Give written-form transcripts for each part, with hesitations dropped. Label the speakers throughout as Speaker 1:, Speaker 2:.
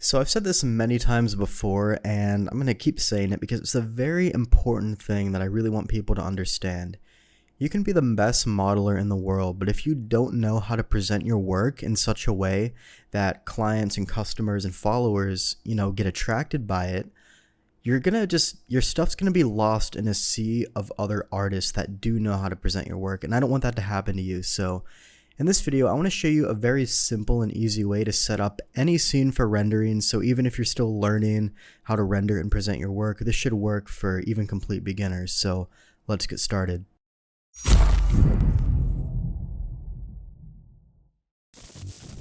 Speaker 1: So I've said this many times before, and I'm going to keep saying it because it's a very important thing that I really want people to understand. You can be the best modeler in the world, but if you don't know how to present your work in such a way that clients and customers and followers, get attracted by it, your stuff's gonna be lost in a sea of other artists that do know how to present your work, and I don't want that to happen to you. So in this video, I want to show you a very simple and easy way to set up any scene for rendering. So even if you're still learning how to render and present your work, this should work for even complete beginners. So let's get started.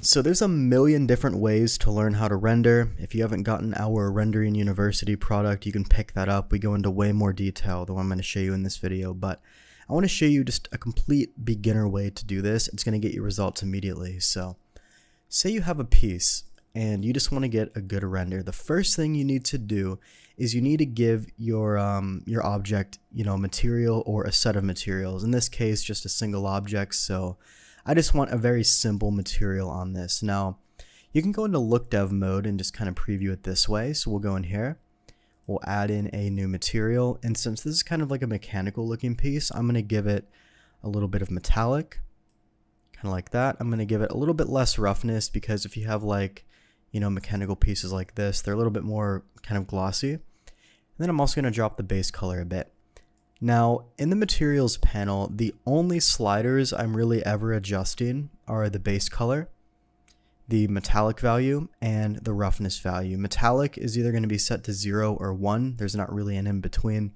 Speaker 1: So there's a million different ways to learn how to render. If you haven't gotten our Rendering University product, you can pick that up. We go into way more detail than what I'm going to show you in this video, but I want to show you just a complete beginner way to do this. It's going to get you results immediately. So say you have a piece and you just want to get a good render. The first thing you need to do is you need to give your object, material or a set of materials. In this case, just a single object. So I just want a very simple material on this. Now, you can go into look dev mode and just kind of preview it this way. So we'll go in here. We'll add in a new material, and since this is kind of like a mechanical looking piece, I'm going to give it a little bit of metallic, kind of like that. I'm going to give it a little bit less roughness because if you have mechanical pieces like this, they're a little bit more kind of glossy. And then I'm also going to drop the base color a bit. Now, in the materials panel, the only sliders I'm really ever adjusting are the base color, the metallic value, and the roughness value. Metallic is either going to be set to 0 or 1. There's not really an in-between.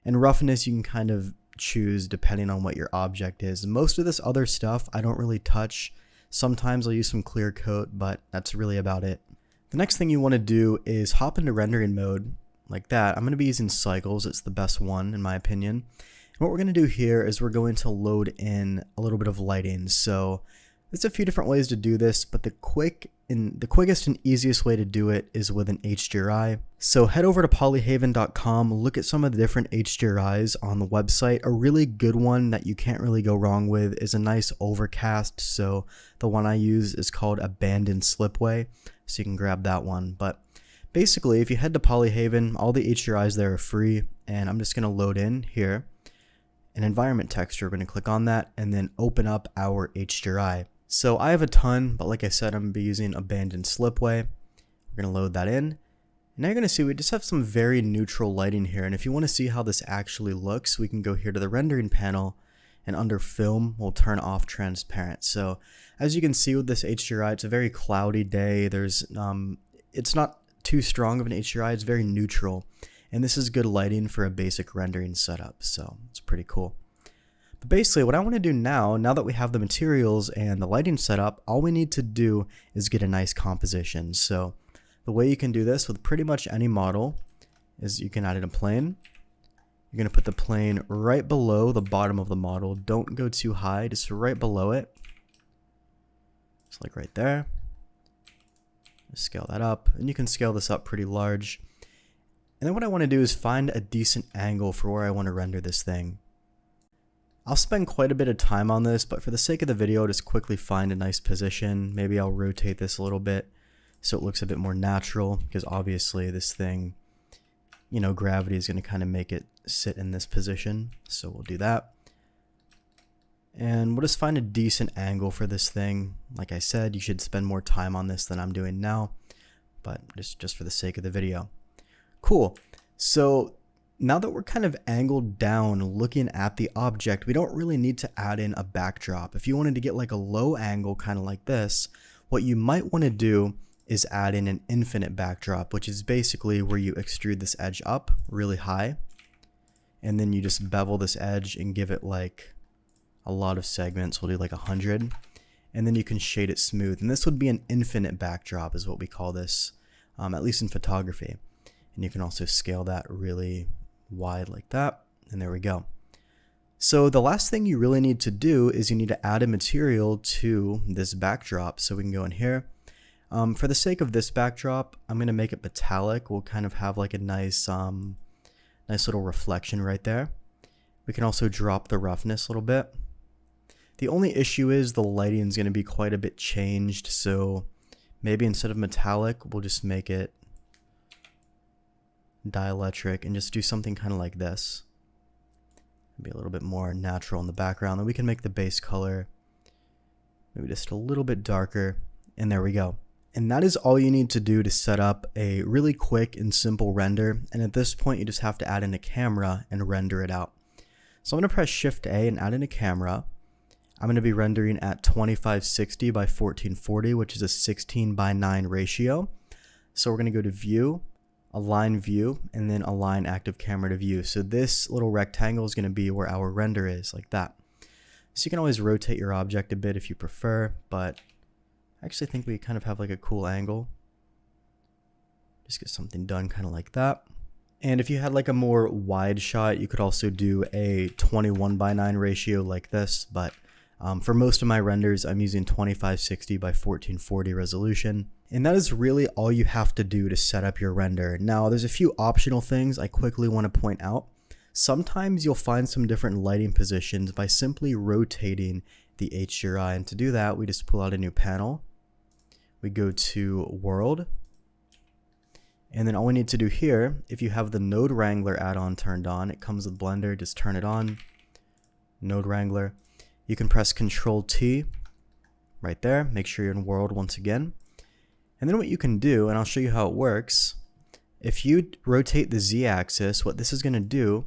Speaker 1: And roughness you can kind of choose depending on what your object is. Most of this other stuff I don't really touch. Sometimes I'll use some clear coat, but that's really about it. The next thing you want to do is hop into rendering mode like that. I'm going to be using cycles. It's the best one in my opinion. And what we're going to do here is we're going to load in a little bit of lighting. So there's a few different ways to do this, but the quickest and easiest way to do it is with an HDRI. So head over to polyhaven.com, look at some of the different HDRIs on the website. A really good one that you can't really go wrong with is a nice overcast. So the one I use is called Abandoned Slipway, so you can grab that one. But basically, if you head to Polyhaven, all the HDRIs there are free, and I'm just going to load in here an environment texture. We're going to click on that and then open up our HDRI. So I have a ton, but like I said, I'm going to be using Abandoned Slipway. We're going to load that in. And now you're going to see we just have some very neutral lighting here. And if you want to see how this actually looks, we can go here to the rendering panel, and under film, we'll turn off transparent. So as you can see with this HDRI, it's a very cloudy day. It's not too strong of an HDRI, it's very neutral. And this is good lighting for a basic rendering setup. So it's pretty cool. But basically what I want to do now that we have the materials and the lighting set up, all we need to do is get a nice composition. So the way you can do this with pretty much any model is you can add in a plane. You're going to put the plane right below the bottom of the model. Don't go too high, just right below it. Just like right there. Scale that up, and you can scale this up pretty large. And then what I want to do is find a decent angle for where I want to render this thing. I'll spend quite a bit of time on this, but for the sake of the video, just quickly find a nice position. Maybe I'll rotate this a little bit so it looks a bit more natural, because obviously this thing, gravity is going to kind of make it sit in this position. So we'll do that. And we'll just find a decent angle for this thing. Like I said, you should spend more time on this than I'm doing now, but just for the sake of the video. Cool. So now that we're kind of angled down looking at the object, we don't really need to add in a backdrop. If you wanted to get like a low angle kind of like this, what you might want to do is add in an infinite backdrop, which is basically where you extrude this edge up really high, and then you just bevel this edge and give it like a lot of segments. We'll do like 100, and then you can shade it smooth. And this would be an infinite backdrop is what we call this, at least in photography. And you can also scale that really wide like that, and there we go. So the last thing you really need to do is you need to add a material to this backdrop. So we can go in here. For the sake of this backdrop, I'm going to make it metallic. We'll kind of have like a nice little reflection right there. We can also drop the roughness a little bit. The only issue is the lighting is going to be quite a bit changed, so Maybe instead of metallic, we'll just make it dielectric and just do something kind of like this. Be a little bit more natural in the background. Then we can make the base color maybe just a little bit darker, and there we go. And that is all you need to do to set up a really quick and simple render. And at this point, you just have to add in a camera and render it out. So I'm going to press Shift A and add in a camera. I'm going to be rendering at 2560 by 1440, which is a 16:9 ratio. So we're going to go to View, Align View, and then Align Active Camera to View. So this little rectangle is going to be where our render is, like that. So you can always rotate your object a bit if you prefer, but I actually think we kind of have like a cool angle. Just get something done kind of like that. And if you had like a more wide shot, you could also do a 21:9 ratio like this, but for most of my renders, I'm using 2560 by 1440 resolution. And that is really all you have to do to set up your render. Now, there's a few optional things I quickly want to point out. Sometimes you'll find some different lighting positions by simply rotating the HDRI. And to do that, we just pull out a new panel. We go to World. And then all we need to do here, if you have the Node Wrangler add-on turned on, it comes with Blender, just turn it on. Node Wrangler. You can press Control T right there. Make sure you're in World once again. And then what you can do, and I'll show you how it works, if you rotate the Z-axis, what this is going to do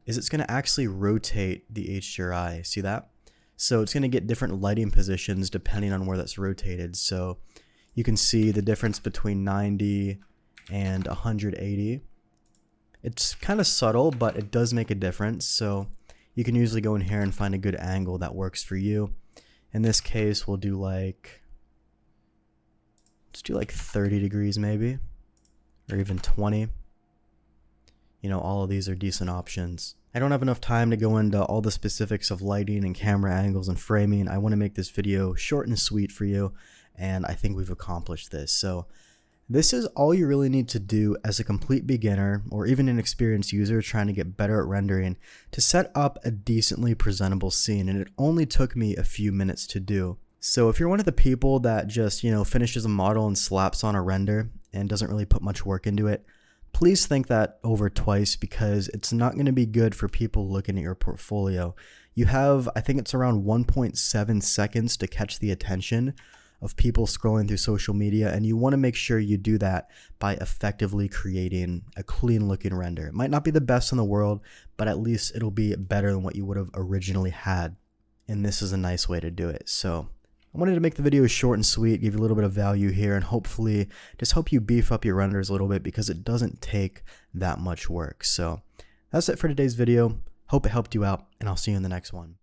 Speaker 1: is it's going to actually rotate the HDRI. See that? So it's going to get different lighting positions depending on where that's rotated. So you can see the difference between 90 and 180. It's kind of subtle, but it does make a difference. So you can usually go in here and find a good angle that works for you. In this case, we'll do like, let's do like 30 degrees maybe, or even 20. You know, all of these are decent options. I don't have enough time to go into all the specifics of lighting and camera angles and framing. I want to make this video short and sweet for you, and I think we've accomplished this. So this is all you really need to do as a complete beginner or even an experienced user trying to get better at rendering to set up a decently presentable scene, and it only took me a few minutes to do. So if you're one of the people that just, finishes a model and slaps on a render and doesn't really put much work into it, please think that over twice, because it's not going to be good for people looking at your portfolio. You have, I think it's around 1.7 seconds to catch the attention of people scrolling through social media, and you want to make sure you do that by effectively creating a clean looking render. It might not be the best in the world, but at least it'll be better than what you would have originally had. And this is a nice way to do it. So I wanted to make the video short and sweet, give you a little bit of value here, and hopefully just help you beef up your renders a little bit, because it doesn't take that much work. So that's it for today's video. Hope it helped you out, and I'll see you in the next one.